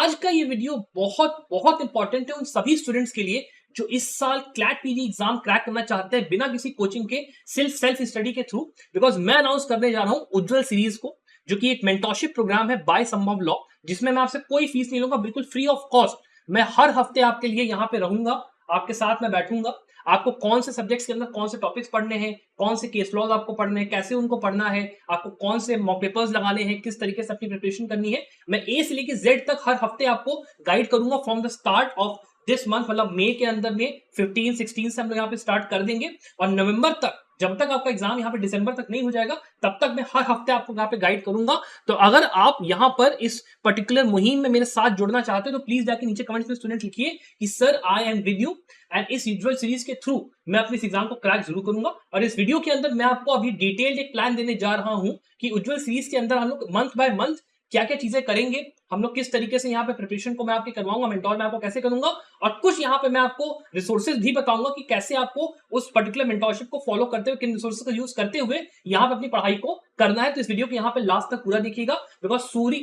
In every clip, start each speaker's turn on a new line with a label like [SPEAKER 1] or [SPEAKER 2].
[SPEAKER 1] आज का ये वीडियो बहुत बहुत इंपॉर्टेंट है उन सभी स्टूडेंट्स के लिए जो इस साल क्लैट पीजी एग्जाम क्रैक करना चाहते हैं बिना किसी कोचिंग के, सिर्फ सेल्फ स्टडी के थ्रू। बिकॉज मैं अनाउंस करने जा रहा हूं उज्जवल सीरीज को, जो कि एक मेंटरशिप प्रोग्राम है बाय संभव लॉ, जिसमें मैं आपसे कोई फीस नहीं लूंगा, बिल्कुल फ्री ऑफ कॉस्ट। मैं हर हफ्ते आपके लिए यहाँ पे रहूंगा, आपके साथ में बैठूंगा। आपको कौन से सब्जेक्ट्स के अंदर कौन से टॉपिक्स पढ़ने हैं, कौन से केस लॉज आपको पढ़ने हैं, कैसे उनको पढ़ना है, आपको कौन से मॉक पेपर्स लगाने हैं, किस तरीके से अपनी प्रिपरेशन करनी है, मैं ए से लेके जेड तक हर हफ्ते आपको गाइड करूंगा from the start of this month. मतलब मई के अंदर में 15-16 से हम लोग यहाँ पे स्टार्ट कर देंगे और नवंबर तक, जब तक आपका एग्जाम यहाँ पे दिसंबर तक नहीं हो जाएगा, तब तक मैं हर हफ्ते आपको यहाँ पे गाइड करूंगा। तो अगर आप यहाँ पर इस पर्टिकुलर मुहिम में मेरे साथ जुड़ना चाहते हो तो प्लीज जाके नीचे कमेंट्स में स्टूडेंट लिखिए कि sir I am with you, and इस यूजुअल सीरीज के थ्रू मैं अपने इस एग्जाम को क्रैक जरूर करूंगा। और इस वीडियो के अंदर मैं आपको अभी डिटेल्ड एक प्लान देने जा रहा हूं कि उज्जवल सीरीज के अंदर हम लोग मंथ बाय मंथ क्या क्या चीजें करेंगे, हम लोग किस तरीके से यहाँ पे प्रिपरेशन को मैं आपकी करवाऊंगा, मेंटोर मैं आपको कैसे करूंगा, और कुछ यहाँ पे मैं आपको रिसोर्सेज भी बताऊंगा कि कैसे आपको उस पर्टिकुलर मेंटोरशिप को फॉलो करते हुए, किन रिसोर्सेज का यूज करते हुए यहाँ पे अपनी पढ़ाई को करना है। तो इस वीडियो को यहाँ पे लास्ट तक पूरा देखिएगा, बिकॉज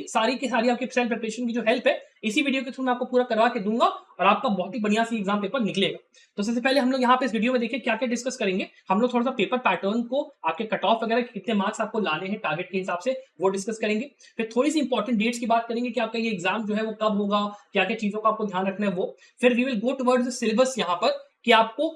[SPEAKER 1] सारी की सारी आपकी सेल्फ प्रिपरेशन की जो हेल्प है इसी वीडियो के थ्रू मैं आपको पूरा करवा के दूंगा और आपका बहुत ही बढ़िया सी एग्जाम पेपर निकलेगा। तो सबसे पहले हम लोग यहाँ पे इस वीडियो में देखिए क्या क्या डिस्कस करेंगे। हम लोग थोड़ा सा पेपर पैटर्न को, आपके कट ऑफ वगैरह कितने मार्क्स आपको लाने हैं टारगेट के हिसाब से, वो डिस्कस करेंगे। फिर थोड़ी सी इंपॉर्टेंट डेट्स की बात करेंगे कि आपका ये एग्जाम जो है वो कब होगा, क्या क्या चीजों का आपको ध्यान रखना है वो। फिर we will go towards the syllabus यहाँ पर कि आपको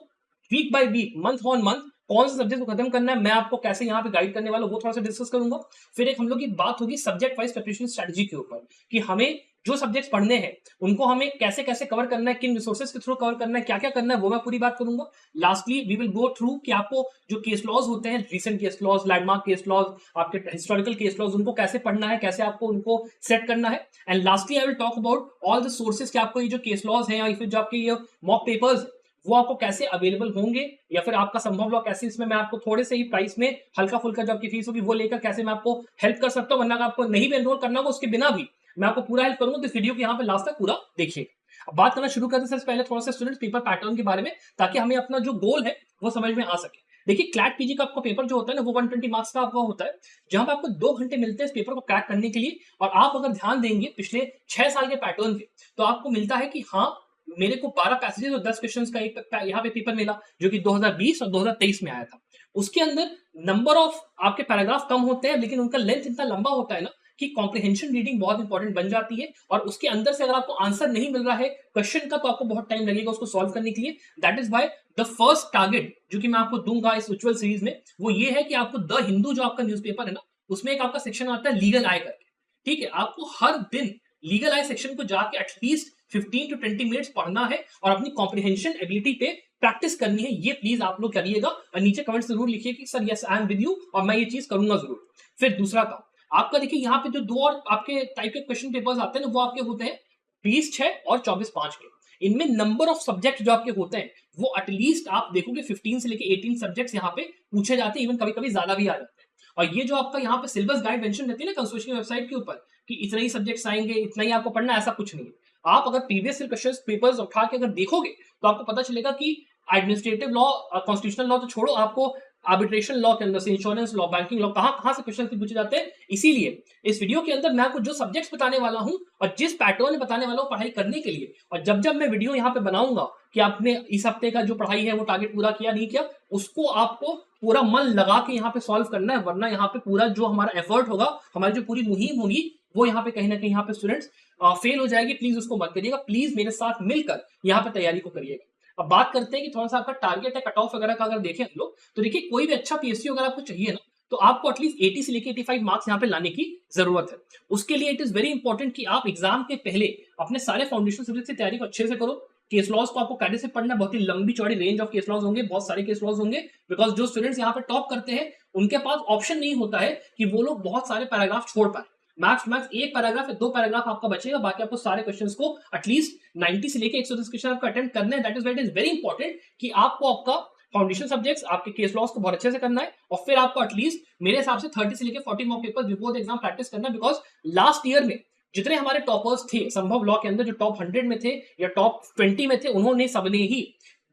[SPEAKER 1] week by week, month on month कौन से सब्जेक्ट को खत्म करना है, मैं आपको कैसे यहाँ पे गाइड करने वाला हूं वो थोड़ा सा डिस्कस करूंगा। फिर एक हम लोग की बात होगी सब्जेक्ट वाइज प्रिपरेशन स्ट्रेटजी के ऊपर कि हमें जो सब्जेक्ट्स पढ़ने हैं उनको हमें कैसे कैसे कवर करना है, किन रिसोर्सेज के थ्रू कवर करना है, क्या क्या करना है, वो मैं पूरी बात करूंगा। Lastly we will go through कि आपको जो केस लॉज होते हैं, recent case laws, landmark case laws, आपके हिस्टोरिकल केस लॉज, उनको कैसे पढ़ना है, कैसे आपको उनको सेट करना है। And lastly I will talk about all the sources कि आपको ये जो केस लॉज हैं या फिर जो आपके ये मॉक पेपर्स वो आपको कैसे अवेलेबल होंगे, या फिर आपका संभव लॉ कैसे, इसमें मैं आपको थोड़े से ही प्राइस में हल्का फुल्का जो आपकी फीस होगी वो लेकर कैसे मैं आपको हेल्प कर सकता हूँ, वरना आपको नहीं भी एनरोल करना होगा उसके बिना भी मैं आपको पूरा हेल्प करूंगा। तो इस वीडियो को यहाँ पे लास्ट तक पूरा देखिए। अब बात करना शुरू करते हैं पहले थोड़ा सा स्टूडेंट्स पेपर पैटर्न के बारे में, ताकि हमें अपना जो गोल है वो समझ में आ सके। देखिए क्लैट पीजी का आपका पेपर जो होता है ना वो 120 मार्क्स का आपका होता है, जहां पे आपको 2 घंटे मिलते हैं इस पेपर को क्रैक करने के लिए। और आप अगर ध्यान देंगे पिछले 6 साल के पैटर्न पे, तो आपको मिलता है कि हाँ, मेरे को 12 पैसेजेस और 10 क्वेश्चंस का एक यहाँ पे पेपर मिला, जो कि 2020 और 2023 में आया था। उसके अंदर नंबर ऑफ आपके पैराग्राफ कम होते हैं, लेकिन उनका लेंथ इतना लंबा होता है ना कि कॉम्प्रिहेंशन रीडिंग बहुत इंपॉर्टेंट बन जाती है। और उसके अंदर से अगर आपको आंसर नहीं मिल रहा है क्वेश्चन का, तो आपको बहुत टाइम लगेगा उसको सॉल्व करने के लिए। That is why the first target जो कि मैं आपको दूंगा इस उज्जवल सीरीज में, वो ये है कि आपको द हिंदू जो आपका न्यूज़पेपर है ना, उसमें एक आपका सेक्शन आता है लीगल आय करके। ठीक है, आपको हर दिन लीगल आय सेक्शन को जाके एटलीस्ट 15 to 20 मिनट्स पढ़ना है और अपनी कॉम्प्रिहेंशन एबिलिटी पे प्रैक्टिस करनी है। ये प्लीज आप लोग करिएगा और नीचे कमेंट जरूर लिखिए कि sir yes I am with you और मैं ये चीज करूंगा जरूर। फिर दूसरा काम आपका, देखिए यहाँ पे जो 2 और आपके टाइप के क्वेश्चन पेपर्स आते हैं ना, वो आपके होते हैं 20/6 और 24/5 के। इनमें नंबर ऑफ सब्जेक्ट जो आपके होते हैं वो एटलीस्ट आप देखोगे 15 से लेके 18 सब्जेक्ट्स यहाँ पे पूछे जाते हैं, इवन कभी कभी ज्यादा भी आ जाते हैं। और ये जो आपका यहाँ पे सिलेबस गाइड मेंशन रहती है ना कंसोर्शियम वेबसाइट के ऊपर कि इतने ही सब्जेक्ट्स आएंगे, इतना ही आपको पढ़ना, ऐसा कुछ नहीं है। आप अगर प्रीवियस क्वेश्चन पेपर्स उठा के अगर देखोगे तो आपको पता चलेगा कि एडमिनिस्ट्रेटिव लॉ, कॉन्स्टिट्यूशनल लॉ तो छोड़ो, आपको आर्बिट्रेशन लॉ के अंदर से, इंश्योरेंस लॉ, बैंकिंग लॉ, कहां कहां से क्वेश्चन पूछे जाते हैं। इसीलिए इस वीडियो के अंदर मैं आपको जो सब्जेक्ट्स बताने वाला हूं और जिस पैटर्न में बताने वाला हूं पढ़ाई करने के लिए, और जब जब मैं वीडियो यहाँ पे बनाऊंगा कि आपने इस हफ्ते का जो पढ़ाई है वो टारगेट पूरा किया नहीं किया, उसको आपको पूरा मन लगा के यहाँ पे सॉल्व करना है, वरना यहाँ पे पूरा जो हमारा एफर्ट होगा, हमारी जो पूरी मुहिम होगी, वो यहाँ पे कहीं ना कहीं यहाँ पे स्टूडेंट्स फेल हो जाएगी। प्लीज उसको मत करिएगा, प्लीज मेरे साथ मिलकर यहाँ पे तैयारी को करिएगा। अब बात करते हैं कि थोड़ा सा आपका टारगेट है कट ऑफ वगैरह का अगर देखें हम लोग, तो देखिए कोई भी अच्छा पीएसयू अगर आपको चाहिए ना, तो आपको एटलीस्ट 80 से लेके 85 मार्क्स यहाँ पे लाने की जरूरत है। उसके लिए इट इज वेरी इंपॉर्टेंट कि आप एग्जाम के पहले अपने सारे फाउंडेशन सब्जेक्ट की तैयारी को अच्छे से करो। केस लॉज को आपको कैसे से पढ़ना, बहुत ही लंबी चौड़ी रेंज ऑफ केस लॉज होंगे, बहुत सारे केस लॉज होंगे, बिकॉज जो स्टूडेंट्स यहाँ पे टॉप करते हैं उनके पास ऑप्शन नहीं होता है कि वो लोग बहुत सारे पैराग्राफ छोड़ पाए। मैक्स मैक्स 1 पैराग्राफ या 2 पैराग्राफ आपका बचेगा, बाकी आपको सारे क्वेश्चंस को एटलीस्ट 90 से लेके 110 क्वेश्चन आपको अटेम्प्ट करना है। दैट इज वेरी इंपॉर्टेंट कि आपको आपका फाउंडेशन सब्जेक्ट्स, आपके केस लॉज को बहुत अच्छे से करना है, और फिर आपको एटलीस्ट मेरे हिसाब से 30 से लेके 40 mock paper before the exam practice करना है। बिकॉज लास्ट ईयर में जितने हमारे टॉपर्स थे संभव लॉ के अंदर, जो टॉप 100 में थे या टॉप 20 में थे, उन्होंने सबने ही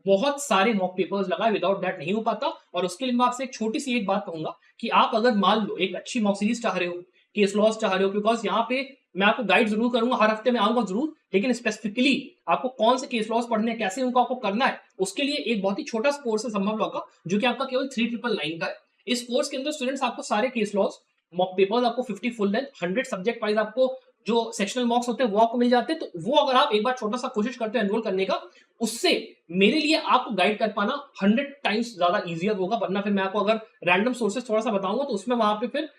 [SPEAKER 1] बहुत सारे मॉक पेपर्स लगाए, विदाउट दैट नहीं हो पाता। और उसके लिए मैं आपसे एक छोटी सी एक बात कहूंगा कि आप अगर मान लो एक अच्छी मॉक सीरीज चाह रहे हो, केस लॉज चाह रहे हो, बिकॉज यहाँ पे मैं आपको गाइड जरूर करूंगा, हर हफ्ते में आऊंगा जरूर, लेकिन स्पेसिफिकली आपको कौन से केस लॉस पढ़ने हैं, कैसे उनको आपको करना है, उसके लिए एक बहुत ही छोटा सा कोर्स है संभव लॉ का, जो कि आपका केवल 3999 का है। इस कोर्स के अंदर स्टूडेंट्स आपको सारे केस लॉस, मॉक पेपर्स आपको 50 फुल लेंथ, 100 सब्जेक्ट वाइज आपको जो सेक्शनल मॉक्स होते हैं वो आपको मिल जाते हैं। तो वो अगर आप एक बार छोटा सा कोशिश करते हो एनरोल करने का, उससे मेरे लिए आपको गाइड कर पाना 100 टाइम्स ज्यादा इजियर होगा। वरना फिर मैं आपको अगर रैंडम सोर्सेस थोड़ा सा बताऊंगा तो उसमें वहां पे फिर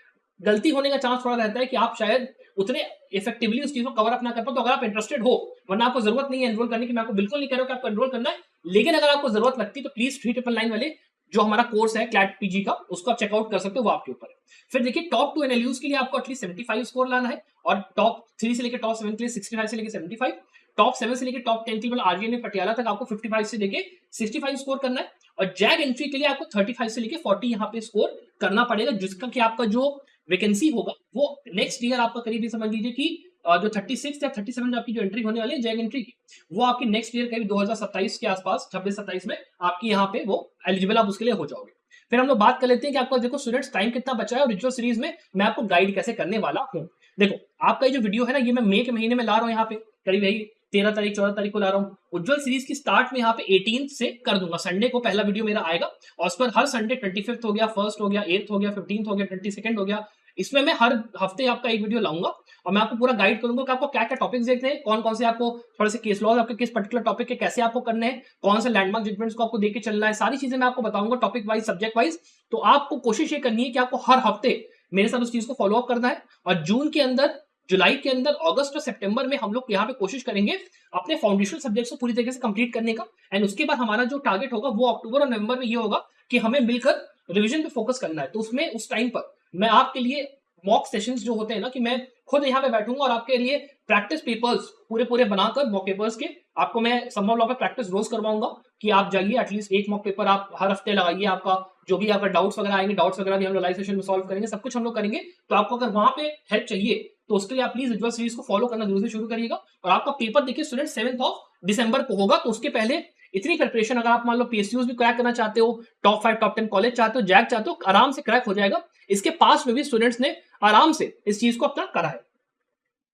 [SPEAKER 1] गलती होने का चांस थोड़ा रहता है कि आप शायद उतने इफेक्टिवली उस चीज को कवर अप ना कर पाओ। तो अगर आप इंटरेस्टेड हो, वरना आपको जरूरत नहीं है एनरोल करने की, मैं आपको बिल्कुल नहीं कह रहा हूं कि आपको एनरोल करना है, लेकिन अगर आपको जरूरत लगती है तो प्लीज 3999 वाले जो हमारा कोर्स है क्लैट पीजी का, उसको आप चेकआउट कर सकते हो, वो आपके ऊपर है। फिर देखिए टॉप 2 एनएलयूज के लिए आपको एटलीस्ट 75 स्कोर लाना है, और टॉप 3 से लेकर टॉप 7 के लिए 65 से लेकर 75, टॉप 7 से लेकर टॉप 10 के लिए आरजीएन में पटियाला तक आपको 55 से लेकर 65 स्कोर करना है, और जैग एंट्री के लिए आपको 35 से लेकर 40 यहाँ पे स्कोर करना पड़ेगा, जिसका कि आपका जो वैकेंसी होगा वो नेक्स्ट ईयर आपका करीब ये समझ लीजिए कि जो 36 या 37 आपकी जो एंट्री होने वाली है जैग एंट्री की, वो आपकी नेक्स्ट ईयर करीब 2027 के आसपास 26-27 में आपकी यहाँ पे वो एलिजिबल आप उसके लिए हो जाओगे। फिर हम लोग बात कर लेते हैं कि आपका देखो स्टूडेंट्स टाइम कितना बचा है और रिचुअल सीरीज में मैं आपको गाइड कैसे करने वाला हूँ। देखो आपका ये जो वीडियो है ना, ये मैं मई के महीने में ला रहा हूँ, यहाँ पे करीब यही 13 तारीख 14 तारीख को ला रहा हूँ। उज्जवल सीरीज की स्टार्ट में यहाँ पे 18 से कर दूंगा, संडे को पहला वीडियो मेरा आएगा, और उस पर हर संडे 25 हो गया, 1 हो गया, 8 हो गया, 15 हो गया, 22 हो गया, इसमें मैं हर हफ्ते आपका एक वीडियो लाऊंगा, और मैं आपको पूरा गाइड करूंगा कि आपको क्या क्या टॉपिक्स देखने हैं, कौन कौन से आपको थोड़े से केस लॉज आपके किस पर्टिकुलर टॉपिक के कैसे आपको करने हैं, कौन से लैंडमार्क जजमेंट्स को आपको देके चलना है, सारी चीजें मैं आपको बताऊंगा टॉपिक वाइज, सब्जेक्ट वाइज। तो आपको कोशिश ये करनी है कि आपको हर हफ्ते मेरे साथ उस चीज को फॉलो अप करना है, और जून के अंदर, जुलाई के अंदर, अगस्त और सितंबर में हम लोग यहाँ पे कोशिश करेंगे अपने फाउंडेशनल सब्जेक्ट्स को पूरी तरीके से कंप्लीट करने का। एंड उसके बाद हमारा जो टारगेट होगा वो अक्टूबर और नवंबर में ये होगा कि हमें मिलकर रिवीजन पे फोकस करना है। तो उसमें उस टाइम पर मैं आपके लिए मॉक सेशंस जो होते हैं ना, कि मैं खुद यहाँ पे बैठूंगा और आपके लिए प्रैक्टिस पेपर्स पूरे पूरे बनाकर मॉक पेपर्स के आपको मैं संभव लॉ पे प्रैक्टिस रोज करवाऊंगा, कि आप जाइए एटलीस्ट एक मॉक पेपर आप हर हफ्ते लगाइए, आपका जो भी आपका डाउट्स वगैरह आएंगे, डाउट्स वगैरह भी हम लोग लाइव सेशन में सॉल्व करेंगे, सब कुछ हम लोग करेंगे। तो आपको अगर वहां पे हेल्प चाहिए तो उसके लिए आप प्लीज उज्जवल सीरीज को फॉलो करना जरूर से शुरू करिएगा। और आपका पेपर देखिए स्टूडेंट 7 दिसंबर को होगा, तो उसके पहले इतनी प्रिपरेशन, अगर आप मान लो पीएसयूज भी क्रैक करना चाहते हो, टॉप 5 टॉप 10 कॉलेज चाहते हो, जैक चाहते हो, आराम से क्रैक हो जाएगा। इसके पास में भी स्टूडेंट्स ने आराम से इस चीज को अपना करा है।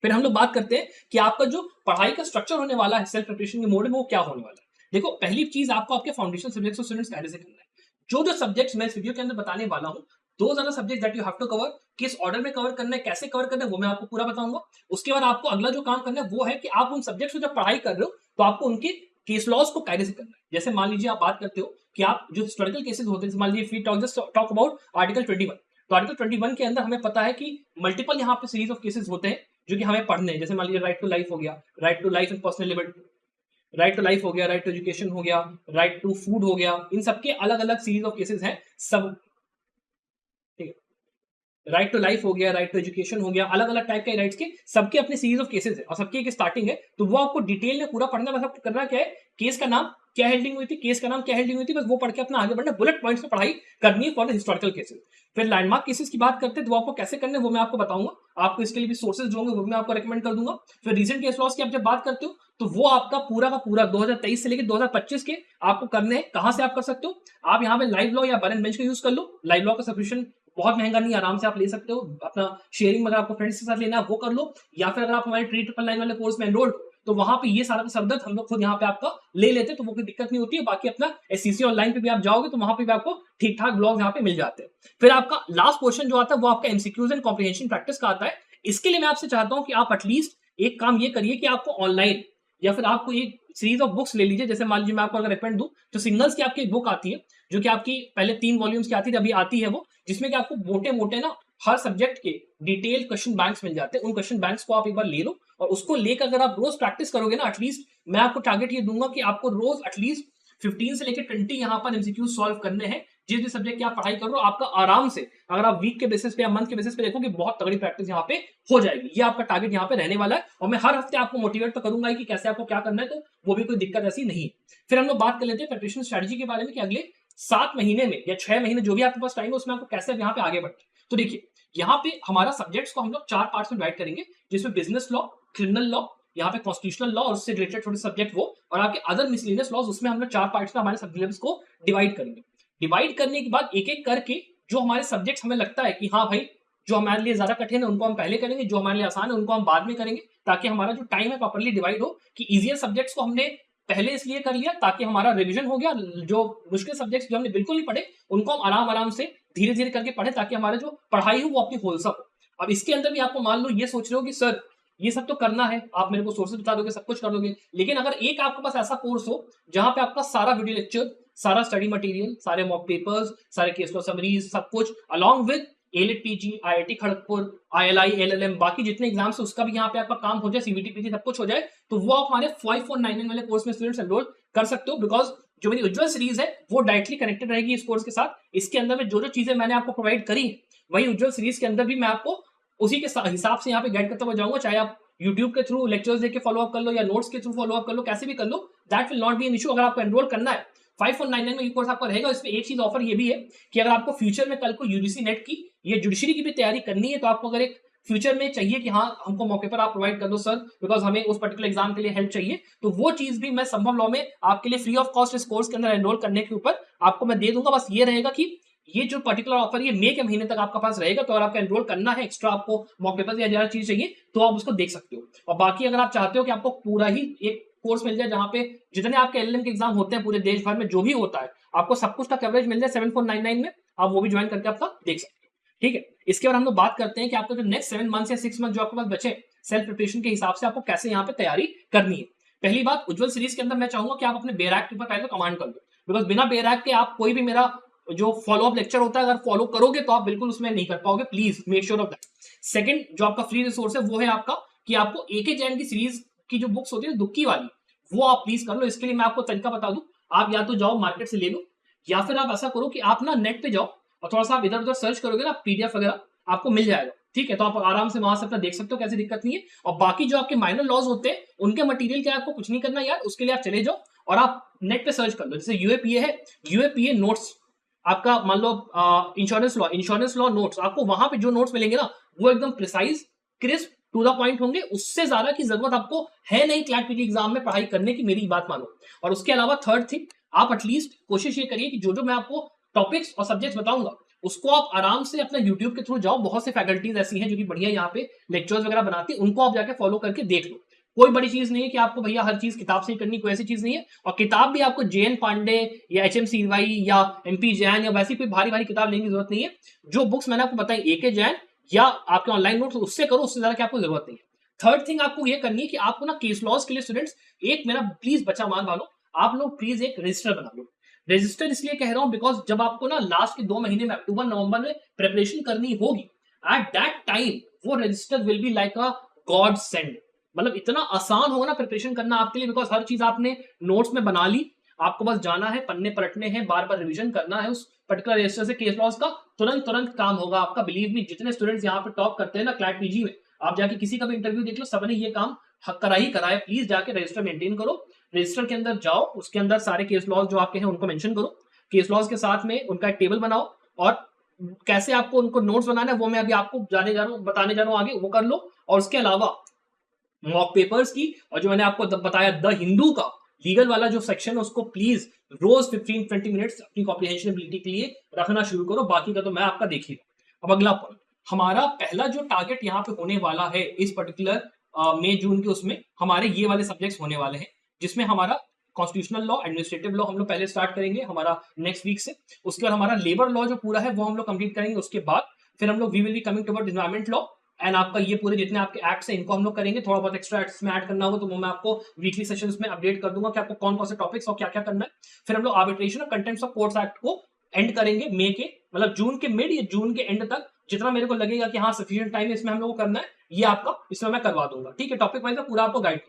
[SPEAKER 1] फिर हम लोग बात करते हैं कि आपका जो पढ़ाई का स्ट्रक्चर होने वाला है सेल्फ प्रिपरेशन के मोड में, वो क्या होने वाला है। देखो पहली चीज आपको आपके फाउंडेशन सब्जेक्ट्स को स्टूडेंट्स कैसे करना है। जो सब्जेक्ट्स मैं इस वीडियो के अंदर बताने वाला हूँ, दो ज्यादा subject that you have to cover, किस ऑर्डर में कवर करना है, कैसे कवर करना है, वो मैं आपको पूरा बताऊंगा। उसके बाद आपको अगला जो काम करना है वो है कि आप उन सब्जेक्ट्स को जब पढ़ाई कर रहे हो तो आपको उनके केस लॉज को कैसे करना है। जैसे मान लीजिए आप बात करते हो कि आप जो हिस्टोरिकल केसेस होते हैं, मान लीजिए टॉक अबाउट आर्टिकल 21, तो आर्टिकल 21 के अंदर हमें पता है कि मल्टीपल यहाँ पे सीरीज ऑफ केसेस होते हैं जो कि हमें पढ़ने हैं। जैसे मान लीजिए राइट टू लाइफ हो गया, right to life and personal liberty, right to life हो गया, राइट टू एजुकेशन हो गया, राइट टू फूड हो गया, इन सबके अलग अलग सीरीज ऑफ केसेस हैं सब, ठीक है। राइट टू लाइफ हो गया, राइट टू एजुकेशन हो गया, अलग अलग टाइप के राइट्स के सबके अपने सीरीज ऑफ केसेस है, और सबकी एक स्टार्टिंग है। तो वो आपको डिटेल में पूरा पढ़ना, बस आपको करना क्या है, केस का नाम क्या हेल्डिंग हुई थी, केस का नाम क्या हेल्डिंग हुई थी, बस वो पढ़ के अपना आगे बढ़ना, बुलेट पॉइंट्स में पढ़ाई करनी है फॉर द हिस्टोरिकल केसेस। फिर लैंडमार्क केसेस की बात करते हैं, तो वो आपको कैसे करना है वो मैं आपको बताऊंगा। आपको इसके लिए भी सोर्सेज जो होंगे वो मैं आपको रेकमेंड कर दूंगा। फिर रीसेंट केस लॉस की आप जब बात करते हो तो वो आपका पूरा का पूरा 2023 से लेकर 2025 के आपको करने हैं। कहां से आप कर सकते हो, आप यहाँ पे लाइव लॉ या बरन बेंच का यूज कर लो। लाइव लॉ का सब्सक्रिप्शन बहुत महंगा नहीं, आराम से आप ले सकते हो, अपना शेयरिंग अगर आपको फ्रेंड्स के साथ लेना है वो कर लो, या फिर अगर आप हमारे 3999 वाले कोर्स में एनरोल्ड तो वहां पे ये सारा का सरदर्द हम लोग खुद यहाँ पे आपका ले लेते हैं, तो वो कोई दिक्कत नहीं होती है। बाकी अपना एससीसी ऑनलाइन पे भी आप जाओगे तो वहां पे भी आपको ठीक ठाक ब्लॉग यहाँ पे मिल जाते हैं। फिर आपका लास्ट क्वेश्चन जो आता है वो आपका एमसीक्यूज एंड कॉम्प्रिहेंशन प्रैक्टिस का आता है। इसके लिए मैं आपसे चाहता हूँ कि आप एटलीस्ट एक काम ये करिए कि आपको ऑनलाइन या फिर आपको एक सीरीज ऑफ बुक्स ले लीजिए। जैसे मान लीजिए मैं आपको अगर रेकमेंड दूं, जो सिंगल्स की आपकी एक बुक आती है जो कि आपकी पहले 3 वॉल्यूम्स की आती थी, अभी आती है वो, जिसमें कि आपको मोटे मोटे ना हर सब्जेक्ट के डिटेल क्वेश्चन बैंक्स मिल जाते हैं। उन क्वेश्चन बैंक्स को आप एक बार ले लो, और उसको लेकर अगर आप रोज प्रैक्टिस करोगे ना, एटलीस्ट मैं आपको टारगेट ये दूंगा कि आपको रोज एटलीस्ट 15 से लेकर 20 यहाँ पर एमसीक्यू सॉल्व करने हैं। जिस भी सब्जेक्ट की आप पढ़ाई कर रहे हो, आपका आराम से अगर आप वीक के बेसिस पे या मंथ के बेसिस पे देखोगे, बहुत तगड़ी प्रैक्टिस यहाँ पे हो जाएगी। ये आपका टारगेट यहाँ पे रहने वाला है, और मैं हर हफ्ते आपको मोटिवेट तो करूंगा कि कैसे आपको क्या करना है, तो वो भी कोई दिक्कत ऐसी नहीं है। फिर हम लोग बात कर लेते हैं प्रिपरेशन स्ट्रेटजी के बारे में, कि अगले 7 महीने में या 6 महीने जो भी आपके पास टाइम है उसमें आपको कैसे यहाँ पे आगे बढ़ना है। तो देखिए यहाँ पे हमारा सब्जेक्ट्स को हम लोग 4 पार्ट्स में डिवाइड करेंगे, जिसमें बिजनेस लॉ, क्रिमिनल लॉ, यहाँ पे कॉन्स्टिट्यूशनल लॉ और उससे रिलेटेड छोटे सब्जेक्ट वो, और आपके अदर मिसलेनियस लॉज, उसमें हम लोग 4 पार्ट्स में हमारे सिलेबस को डिवाइड करेंगे। डिवाइड करने के बाद एक एक करके जो हमारे सब्जेक्ट्स हमें लगता है कि हाँ भाई जो हमारे लिए ज्यादा कठिन है उनको हम पहले करेंगे, जो हमारे लिए आसान है उनको हम बाद में करेंगे, ताकि हमारा जो टाइम है प्रॉपर्ली डिवाइड हो, कि इजियर सब्जेक्ट्स को हमने पहले इसलिए कर लिया ताकि हमारा रिवीजन हो गया, जो मुश्किल सब्जेक्ट्स जो हमने बिल्कुल नहीं पढ़े उनको हम आराम आराम से धीरे धीरे करके पढ़े, ताकि हमारा जो पढ़ाई हो वो अपनी होलसम हो। अब इसके अंदर भी आपको मान लो ये सोच रहे हो कि सर ये सब तो करना है, आप मेरे को सोर्सेज बता दोगे, सब कुछ कर दोगे, लेकिन अगर एक आपके पास ऐसा कोर्स हो जहां पे आपका सारा वीडियो लेक्चर, सारा स्टडी मटेरियल, सारे मॉक पेपर्स, सारे केस लॉ समरीज, सब कुछ along with elite PG, IIT Kharagpur, ILI, LLM, बाकी जितने एग्जाम्स है उसका भी यहाँ पे आपका काम हो जाए, सीबीटी पीजी सब कुछ हो जाए, तो वो आप हमारे 5499 वाले कोर्स में स्टूडेंट्स एनरोल कर सकते हो। बिकॉज जो मेरी उज्जवल सीरीज है वो डायरेक्टली कनेक्टेड रहेगी इस कोर्स के साथ। इसके अंदर में जो जो चीजें मैंने आपको प्रोवाइड करी वही उज्जवल सीरीज के अंदर भी मैं आपको उसी के हिसाब से यहाँ पे गाइड करता हुआ जाऊंगा, चाहे आप यूट्यूब के थ्रू लेक्चर्स देके फॉलो अप कर लो या नोट्स के थ्रू फॉलो अप कर लो, कैसे भी कर लो, that will not be an issue. अगर आपको एनरोल करना है 5499 में ये कोर्स आपका रहेगा। इसमें एक चीज ऑफर ये भी है कि अगर आपको फ्यूचर में कल को यूजीसी नेट की या जुडिशरी की भी तैयारी करनी है, तो आपको अगर एक फ्यूचर में चाहिए कि हाँ हमको मौके पर आप प्रोवाइड कर दो सर, बिकॉज हमें उस पर्टिकुलर एग्जाम के लिए हेल्प चाहिए, तो वो चीज भी मैं संभव लॉ में आपके लिए फ्री ऑफ कॉस्ट इस कोर्स के अंदर एनरोल करने के ऊपर आपको मैं दे दूंगा। बस ये रहेगा कि ये जो पर्टिकुलर ऑफर ये मई के महीने तक आपका पास रहेगा, तो अगर आपको एनरोल करना है, एक्स्ट्रा आपको मॉक पेपर या ज्यादा चीज चाहिए तो आप उसको देख सकते हो। और बाकी अगर आप चाहते हो कि आपको पूरा ही एक कोर्स मिल जाए जहां पे जितने आपके एलएलएम के एग्जाम होते हैं पूरे देश भर में, जो भी होता है आपको सब कुछ का कवरेज मिल जाए 7499 में, आप वो भी ज्वाइन करके आपका देख सकते हो। ठीक है, इसके बाद हम लोग बात करते हैं कि आपका जो नेक्स्ट 7 मंथ या 6 मंथ जो आपके पास बचे सेल्फ प्रिपरेशन के हिसाब से आपको कैसे यहाँ पे तैयारी करनी है। पहली बात, उज्जवल सीरीज के अंदर मैं चाहूंगा कि आप अपने बेरैक के ऊपर पहले कमांड कर दो, बिकॉज बिना बेरैक के आप कोई भी मेरा जो फॉलो अप लेक्चर होता है अगर फॉलो करोगे तो आप बिल्कुल उसमें नहीं कर पाओगे। Please make sure of that. Second, जो आपका फ्री रिसोर्स है वो है आपका कि आपको एके जैन की सीरीज की जो बुक्स होती है दुक्की वाली, वो आप प्लीज कर लो। इसके लिए मैं आपको तरीका बता दूं, आप या तो जाओ मार्केट से ले लो, या फिर आप ऐसा करो कि आप ना नेट पे जाओ और थोड़ा सा आप इधर उधर सर्च करोगे ना, पीडीएफ वगैरह आपको मिल जाएगा। ठीक है, तो आप आराम से वहां से अपना देख सकते हो, कैसी दिक्कत नहीं है। और बाकी जो आपके माइनर लॉज होते हैं उनके मटेरियल के आपको कुछ नहीं करना यार, उसके लिए आप चले जाओ और आप नेट पे सर्च कर लो। जैसे यूएपीए है, यूएपीए नोट्स आपका मान लो इंश्योरेंस लॉ नोट्स, आपको वहां पे जो नोट्स मिलेंगे ना वो एकदम precise, crisp, to the point होंगे। उससे ज्यादा की जरूरत आपको है नहीं क्लैट पीटी एग्जाम में पढ़ाई करने की, मेरी बात मानो। और उसके अलावा थर्ड थिंग, आप एटलीस्ट कोशिश ये करिए कि जो जो मैं आपको टॉपिक्स और सब्जेक्ट्स बताऊंगा उसको आप आराम से अपना यूट्यूब के थ्रू जाओ, बहुत से फैकल्टीज ऐसी हैं जो कि बढ़िया यहाँ पे लेक्चर्स वगैरह बनाती है, उनको आप जाके फॉलो करके देख लो। कोई बड़ी चीज नहीं है कि आपको भैया हर चीज किताब से ही करनी, कोई ऐसी चीज नहीं है। और किताब भी आपको जेएन पांडे या एचएम सीरवाई या एमपी जैन या वैसी कोई भारी भारी किताब लेने की जरूरत नहीं है। जो बुक्स मैंने आपको बताई एके जैन या आपके ऑनलाइन नोट्स, उससे करो, उससे ज्यादा की आपको जरूरत नहीं है। थर्ड थिंग आपको ये करनी है कि आपको ना केस लॉज के लिए स्टूडेंट्स एक मेरा प्लीज बच्चा मान मानो, आप लोग प्लीज एक रजिस्टर बना लो। रजिस्टर इसलिए कह रहा हूं बिकॉज जब आपको ना लास्ट के 2 महीने में अक्टूबर नवंबर में प्रिपरेशन करनी होगी, एट दैट टाइम वो register will be like a God send. मतलब इतना आसान होगा ना प्रिपरेशन करना आपके लिए, बिकॉज हर चीज आपने नोट्स में बना ली, आपको बस जाना है, पन्ने पलटने हैं, बार बार रिवीजन करना है उस पर्टिकुलर रजिस्टर से। केस लॉस का तुरंत तुरंत काम होगा आपका। बिलीव मी, जितने स्टूडेंट्स यहाँ पे टॉप करते हैं ना क्लैट पीजी में, आप जाके किसी का भी इंटरव्यू देख लो, सबने ये काम करा ही करा है। प्लीज जाके रजिस्टर मेंटेन करो, रजिस्टर के अंदर जाओ, उसके अंदर सारे केस लॉज जो आपके हैं उनको मेंशन करो, केस लॉज के साथ में उनका एक टेबल बनाओ, और कैसे आपको उनको नोट्स बनाना है वो मैं अभी आपको बताने जा रहा हूँ आगे, वो कर लो। और उसके अलावा मॉक पेपर्स की, और जो मैंने आपको बताया द हिंदू का लीगल वाला जो सेक्शन है उसको प्लीज रोज 15-20 मिनट्स अपनी कॉम्प्रिहेंशन एबिलिटी के लिए रखना शुरू करो। बाकी का तो मैं आपका देखिएगा। अब अगला पॉइंट, हमारा पहला जो टारगेट यहाँ पे होने वाला है इस पर्टिकुलर मई जून के, उसमें हमारे ये वाले सब्जेक्ट्स होने वाले हैं, जिसमें हमारा कॉन्स्टिट्यूशनल लॉ, एडमिनिस्ट्रेटिव लॉ हम लोग पहले स्टार्ट करेंगे हमारा नेक्स्ट वीक से। उसके बाद हमारा लेबर लॉ जो पूरा है वो हम लोग कंप्लीट करेंगे। उसके बाद फिर हम लोग we will be coming toward environment law, and आपका ये पूरे जितने आपके एक्ट्स हैं इनको हम लोग करेंगे। थोड़ा बहुत एक्स्ट्रा एक्ट्स में ऐड करना होगा तो वो मैं आपको वीकली सेशंस में अपडेट कर दूंगा कि आपको कौन कौन से टॉपिक्स और क्या क्या करना है। फिर हम लोग आर्बिट्रेशन और कंटेम्प्ट ऑफ कोर्ट्स एक्ट को एंड करेंगे मई के, मतलब जून के मिड या जून के एंड तक, जितना मेरे को लगेगा कि हाँ सफिशिएंट टाइम है इसमें हम लोग को करना है, ये आपका इसमें मैं करवा दूंगा। ठीक है, टॉपिक वाइज पूरा आपको गाइड।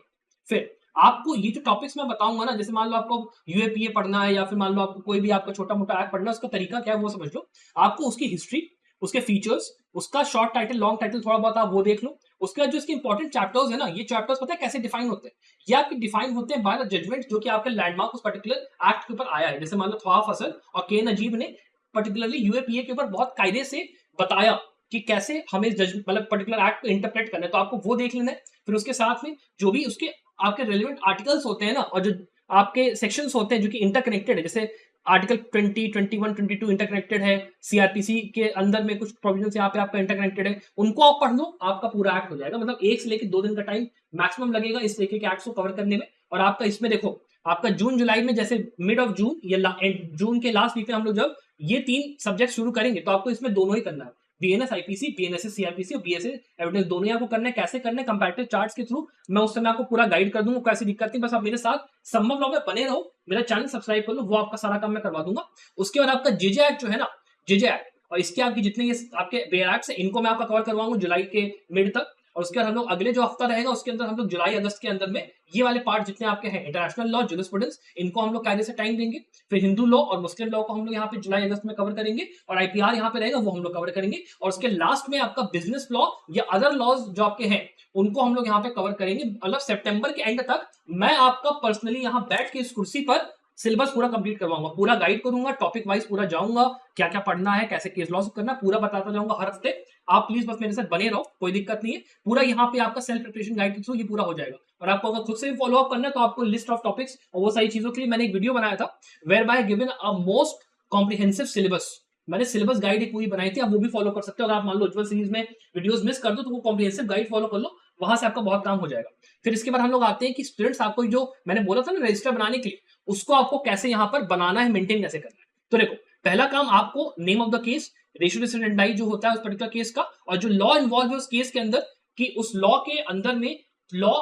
[SPEAKER 1] फिर आपको ये जो टॉपिक्स मैं बताऊंगा ना, जैसे मान लो आपको यूएपीए पढ़ना है या फिर मान लो आपको कोई भी आपका छोटा मोटा एक्ट पढ़ना है, उसका तरीका क्या है वो समझ लो। आपको उसकी हिस्ट्री, उसके फीचर्स, उसका शॉर्ट टाइटल, लॉन्ग टाइटल थोड़ा बहुत आप वो देख लो। उसके बाद जो इसके इंपॉर्टेंट चैप्टर्स है ना, ये चैप्टर्स पता है कैसे डिफाइन होते हैं? ये आपके डिफाइन होते हैं बाय द जजमेंट जो कि आपके लैंडमार्क उस पर्टिकुलर एक्ट के ऊपर आया है। जैसे मान लो ख्वाफ असल और के नजीब ने पर्टिकुलरली यूएपीए के ऊपर बहुत कायदे से बताया कि कैसे हमें मतलब पर्टिकुलर एक्ट को इंटरप्रेट करना है, तो आपको वो देख लेना है। फिर उसके साथ में जो भी उसके आपके रेलिवेंट आर्टिकल्स होते हैं ना, और जो आपके सेक्शंस होते हैं जो कि इंटरकनेक्टेड है, जैसे आर्टिकल 20, 21, 22 इंटरकनेक्टेड है, सीआरपीसी के अंदर में कुछ प्रोविजन यहाँ पे आपका इंटरकनेक्टेड है, उनको आप पढ़ लो, आपका पूरा एक्ट हो जाएगा। मतलब 1 से लेकर 2 दिन का टाइम मैक्सिमम लगेगा इस तरीके के एक्ट्स को कवर करने में। और आपका इसमें देखो, आपका जून जुलाई में जैसे मिड ऑफ जून या जून के लास्ट वीक में हम लोग जब ये 3 सब्जेक्ट शुरू करेंगे, तो आपको इसमें दोनों ही करना है, बीएनएस आईपीसी, बीएनएस सीआरपीसी और बीएसए एविडेंस, दोनों ही आपको करना है। कैसे करना है? कंपैरेटिव चार्ट्स के थ्रू मैं उस समय आपको पूरा गाइड कर दूंगा, कैसी दिक्कत नहीं। बस आप मेरे साथ संभव लॉ में बने रहो, मेरा चैनल सब्सक्राइब कर लो, वो आपका सारा काम मैं करवा दूंगा। उसके बाद आपका जेजे एक्ट जो है ना, जेजे एक्ट और इसके आपकी जितने ये आपके बेयर एक्ट्स है, इनको मैं आपका कवर करवाऊंगा जुलाई के मिड तक। और उसके बाद हम लोग अगले जो हफ्ता रहेगा उसके अंदर हम लोग जुलाई अगस्त के अंदर में ये वाले पार्ट जितने आपके हैं, इंटरनेशनल लॉ, जूरिस्प्रूडेंस, इनको हम लोग कायदे से टाइम देंगे। फिर हिंदू लॉ और मुस्लिम लॉ को हम लोग यहाँ पे जुलाई अगस्त में कवर करेंगे, और आईपीआर यहाँ पे रहेगा, वो हम लोग कवर करेंगे। और उसके लास्ट में आपका बिजनेस लॉ या अदर लॉज जो आपके हैं, उनको हम लोग यहाँ पे कवर करेंगे। मतलब सितंबर के एंड तक मैं आपका पर्सनली यहाँ बैठ के इस कुर्सी पर सिलेबस पूरा कंप्लीट करवाऊंगा, पूरा गाइड करूंगा, टॉपिक वाइज पूरा जाऊंगा, क्या क्या पढ़ना है, कैसे केस लॉ करना, पूरा बताता जाऊंगा हर हफ्ते। आप प्लीज बस मेरे साथ बने रहो, कोई दिक्कत नहीं है। पूरा यहाँ पे आपका सेल्फ प्रिपरेशन गाइड के थ्रू ये पूरा हो जाएगा। और आपको अगर खुद से भी फॉलो अप करना है तो आपको लिस्ट ऑफ टॉपिक्स और वो सारी चीजों के लिए मैंने एक वीडियो बनाया था, where by given a most comprehensive syllabus. मैंने सिलेबस गाइड एक पूरी बनाई थी, आप वो भी फॉलो कर सकते हो। अगर आप मान लो उज्जवल सीरीज में वीडियोस मिस कर दो तो वो कॉम्प्रिहेंसिव गाइड फॉलो कर लो, वहां से आपका बहुत काम हो जाएगा। फिर इसके बाद हम लोग आते हैं कि स्टूडेंट्स आपको जो मैंने बोला था ना रजिस्टर बनाने के लिए, उसको आपको कैसे यहाँ पर बनाना है, मेंटेन कैसे करना है। तो देखो, पहला काम आपको name of the case, ratio decidendi जो होता है उस पर्टिकुलर केस का, और जो लॉ इन्वॉल्व है उस केस के अंदर, कि उस लॉ के अंदर में लॉ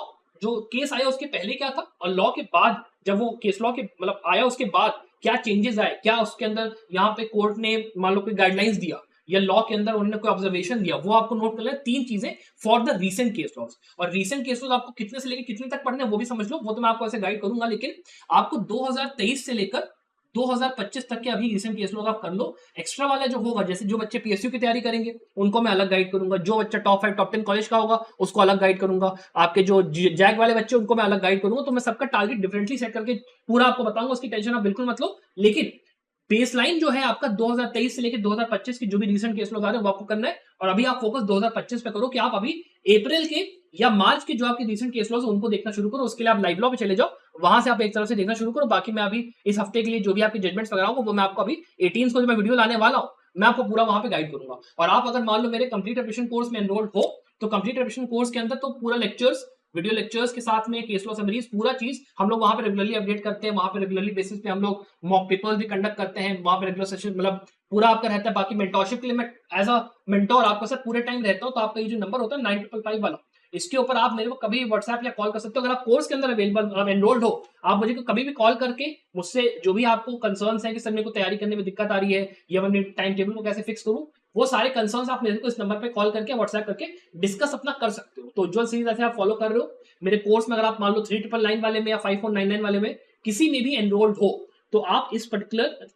[SPEAKER 1] जो केस आया उसके पहले क्या था, और लॉ के बाद जब वो केस लॉ के मतलब आया उसके बाद क्या चेंजेस आए, क्या उसके अंदर यहाँ पे कोर्ट ने मान लो कोई गाइडलाइंस दिया या लॉ के अंदर उन्होंने कोई ऑब्जर्वेशन दिया, वो आपको नोट कर लेना। 3 चीजें for the recent case laws. और रीसेंट केस लॉज आपको कितने से लेकर कितने तक पढ़ने वो भी समझ लो, वो तो मैं आपको ऐसे गाइड करूंगा। लेकिन आपको 2023 से लेकर 2025 तक के अभी रिसेंट केस लॉज आप कर लो। एक्स्ट्रा वाला जो होगा, जैसे जो बच्चे पीएसयू की तैयारी करेंगे उनको मैं अलग गाइड करूंगा, जो बच्चा टॉप 5 टॉप 10 कॉलेज का होगा उसको अलग गाइड करूंगा, आपके जो जैक वाले बच्चे उनको मैं अलग गाइड करूंगा। तो मैं सबका टारगेट डिफरेंटली सेट करके पूरा आपको बताऊंगा, उसकी टेंशन आप बिल्कुल मत लो। लेकिन बेसलाइन जो है आपका 2023 से लेकर 2025 की जो भी रिसेंट केस लॉज आ रहे हैं वो आपको करना है। और अभी आप फोकस 2025 पे करो कि आप अभी अप्रैल के या मार्च के जो आपके रिसेंट केस लॉज उनको देखना शुरू करो। उसके लिए आप लाइव लॉ पे चले जाओ, वहां से आप एक तरफ से देखना शुरू करो। बाकी मैं अभी इस हफ्ते के लिए जो भी आपके जजमेंट्स वगैरह होंगे वो मैं आपको अभी 18 को जो मैं वीडियो लाने वाला हूँ मैं आपको पूरा वहां पे गाइड करूंगा। और आप अगर मान लो मेरे कंप्लीट प्रिपरेशन कोर्स में एनरोल्ड हो, तो कंप्लीट प्रिपरेशन कोर्स के अंदर तो पूरा लेक्चर्स, वीडियो लेक्चर्स के साथ में केस लॉ समरीज, पूरा चीज हम लोग वहां पे रेगुलरली अपडेट करते हैं। वहां पे रेगुलरली बेसिस पे हम लोग मॉक पेपर्स भी कंडक्ट करते हैं, वहां पे रेगुलर सेशन मतलब पूरा आपका रहता है। बाकी मेंटोरशिप के लिए मैं एज अ मेंटोर आपके साथ पूरे टाइम रहता हूँ। तो आपका ये जो नंबर होता है 9555 वाला, इसके ऊपर आप मेरे को कभी व्हाट्सएप या कॉल कर सकते हो। अगर आप कोर्स के अंदर अवेलेबल एनरोल्ड हो, आप मुझे कभी भी कॉल करके मुझसे जो भी आपको कंसर्न्स है कि सर मेरे को तैयारी करने में दिक्कत आ रही है या मैं टाइम टेबल को कैसे फिक्स करूं, वो सारे कंसर्न्स आप मेरे को इस नंबर पे कॉल करके व्हाट्सएप करके डिस्कस अपना कर सकते हो। तो उज्जवल सीरीज ऐसे आप फॉलो कर रहे हो मेरे कोर्स में, अगर आप मान लो 3999 वाले में या 5499 वाले में किसी में भी एनरोल्ड हो, तो आप इस पर्टिकुलर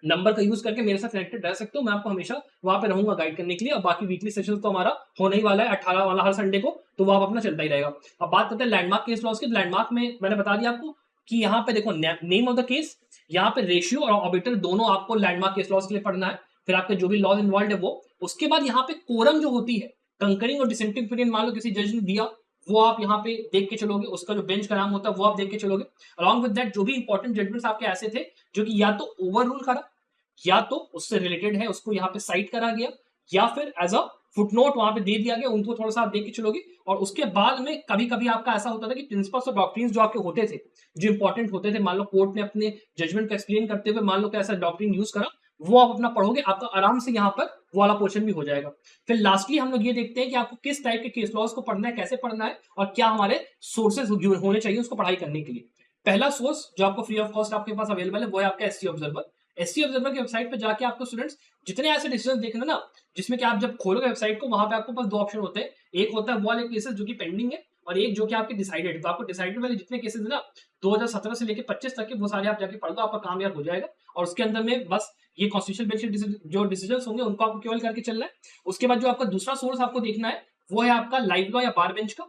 [SPEAKER 1] नंबर का यूज करके मेरे साथ कनेक्टेड रह सकते हो। मैं आपको हमेशा वहां पे रहूंगा गाइड करने के लिए। और बाकी वीकली सेशन तो हमारा होने ही वाला है 18 वाला हर संडे को, तो वो आप अपना चलता ही रहेगा। अब बात करते हैं लैंडमार्क केस लॉस की। लैंडमार्क में मैंने बता दिया आपको कि यहाँ पे देखो नेम ऑफ द केस, यहाँ पे रेशियो और ऑबिटर दोनों आपको लैंडमार्क केस लॉस के लिए पढ़ना है। फिर आपके जो भी लॉज इन्वॉल्व है वो, उसके बाद यहाँ पे कोरम जो होती है, कंकरिंग और डिसेंटिंग ओपिनियन मान लो किसी जज ने दिया, वो आप यहाँ पे देख के चलोगे, उसका जो बेंच का नाम होता है वो आप देख के चलोगे। अलॉन्ग विद दैट जो भी इंपॉर्टेंट जजमेंट्स आपके ऐसे थे जो कि या तो ओवर रूल करा या तो उससे रिलेटेड है, उसको यहाँ पे साइट करा गया, या फिर एज अ फुटनोट वहां पे दे दिया गया, उनको थोड़ा सा आप देख के चलोगे। और उसके बाद में कभी कभी आपका ऐसा होता था कि प्रिंसिपल्स और डॉक्ट्रिन्स जो आपके होते थे, जो इंपॉर्टेंट होते थे, मान लो कोर्ट ने अपने जजमेंट को एक्सप्लेन करते हुए मान लो कैसा डॉक्ट्रिन यूज करा, वो आप अपना पढ़ोगे, आपका आराम से यहाँ पर वो वाला पोर्शन भी हो जाएगा। फिर लास्टली हम लोग ये देखते हैं कि आपको किस टाइप के केस लॉज को पढ़ना है, कैसे पढ़ना है, और क्या हमारे सोर्सेज होने चाहिए उसको पढ़ाई करने के लिए। पहला सोर्स जो आपको फ्री ऑफ कॉस्ट आपके पास अवेलेबल है वो है आपका एससी ऑब्जर्वर। एससी ऑब्जर्वर की वेबसाइट पे जाके आपको स्टूडेंट्स जितने ऐसे डिसीजन देखना ना, जिसमें कि आप जब खोलोगे वेबसाइट को, वहां पे आपको पास 2 ऑप्शन होते हैं। एक होता है वो वाले केसेस जो कि पेंडिंग है, और एक जो कि आपके डिसाइडेड। तो आपको डिसाइडेड वाले जितने केसेस है ना 2017 से लेकर 25 तक के, वो सारे आप जाके पढ़ दो, आपका काम यार हो जाएगा। और उसके अंदर में बस ये कॉन्स्टिट्यूशन बेंच जो डिसीजन होंगे उनको आपको केवल करके चलना है। उसके बाद जो आपका दूसरा सोर्स आपको देखना है वो है आपका लाइव लॉ या बार बेंच का।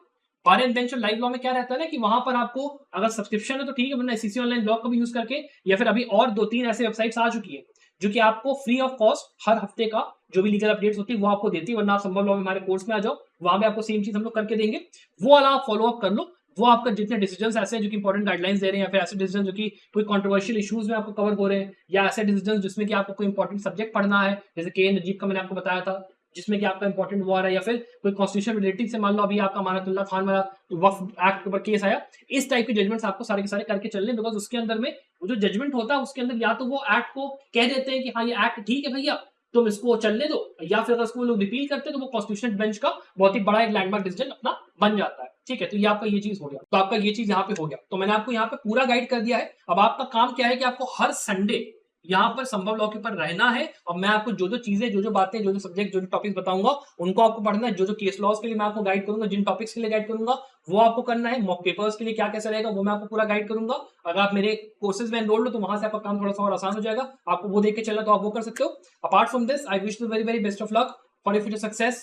[SPEAKER 1] बार एंड बेंच और लाइव लॉ में क्या रहता है ना कि वहां पर आपको अगर सब्सक्रिप्शन है तो ठीक है, वरना एससीसी ऑनलाइन ब्लॉग का भी यूज करके, या फिर अभी और 2-3 ऐसे वेबसाइट्स आ चुकी है जो कि आपको फ्री ऑफ कॉस्ट हर हफ्ते का जो भी लीगल अपडेट्स होती है वो आपको देती है। वरना आप संभव लॉ में हमारे कोर्स में आ जाओ, वहां पे आपको सेम चीज हम लोग करके देंगे, वो वाला आप फॉलो अप कर लो। वो आपका जितने डिसीजंस ऐसे हैं जो कि इंपॉर्टेंट गाइडलाइंस दे रहे हैं, या फिर ऐसे डिसीजन जो कि कोई कंट्रोवर्शियल इश्यूज में आपको कवर हो रहे हैं, या ऐसे डिसीजन जिसमें कि आपको कोई इंपॉर्टेंट सब्जेक्ट पढ़ना है, जैसे के नजीब का मैंने आपको बताया था, जिसमें कि आपका इंपॉर्टेंट वो आ रहा है, या फिर कोई कॉन्स्टिट्यूशन रिलेटेड से मान लो अभी आपका अमानतुल्लाह खान वाला वक्फ एक्ट के ऊपर केस आया, इस टाइप के जजमेंट्स आपको सारे के सारे करके चलने, बिकॉज उसके अंदर में वो जो जजमेंट होता है उसके अंदर या तो वो एक्ट को कह देते हैं कि हाँ ये एक्ट ठीक है भैया तुम इसको चलने दो, या फिर अगर इसको लोग रिपील करते हैं तो वो कॉन्स्टिट्यूशन बेंच का बहुत ही बड़ा एक लैंडमार्क डिसीजन अपना बन जाता है। ठीक है, तो ये आपका ये चीज हो गया, तो आपका ये चीज यहाँ पे हो गया, तो मैंने आपको यहाँ पे पूरा गाइड कर दिया है। अब आपका काम क्या है कि आपको हर संडे यहाँ पर संभव लॉ के ऊपर रहना है, और मैं आपको जो जो चीजें, जो जो बातें, जो जो सब्जेक्ट, जो जो टॉपिक्स बताऊंगा उनको आपको पढ़ना है। जो जो केस लॉज के लिए मैं आपको गाइड करूंगा, जिन टॉपिक्स के लिए गाइड करूंगा वो आपको करना है। मॉक पेपर्स के लिए क्या कैसा रहेगा वो मैं आपको पूरा गाइड करूंगा। अगर आप मेरे कोर्सेज में एनरोल्ड हो तो वहां से आपका काम थोड़ा सा और आसान हो जाएगा, आपको वो देख के चलना तो आप वो कर सकते हो। Apart from this I wish you very very best of luck for your future success.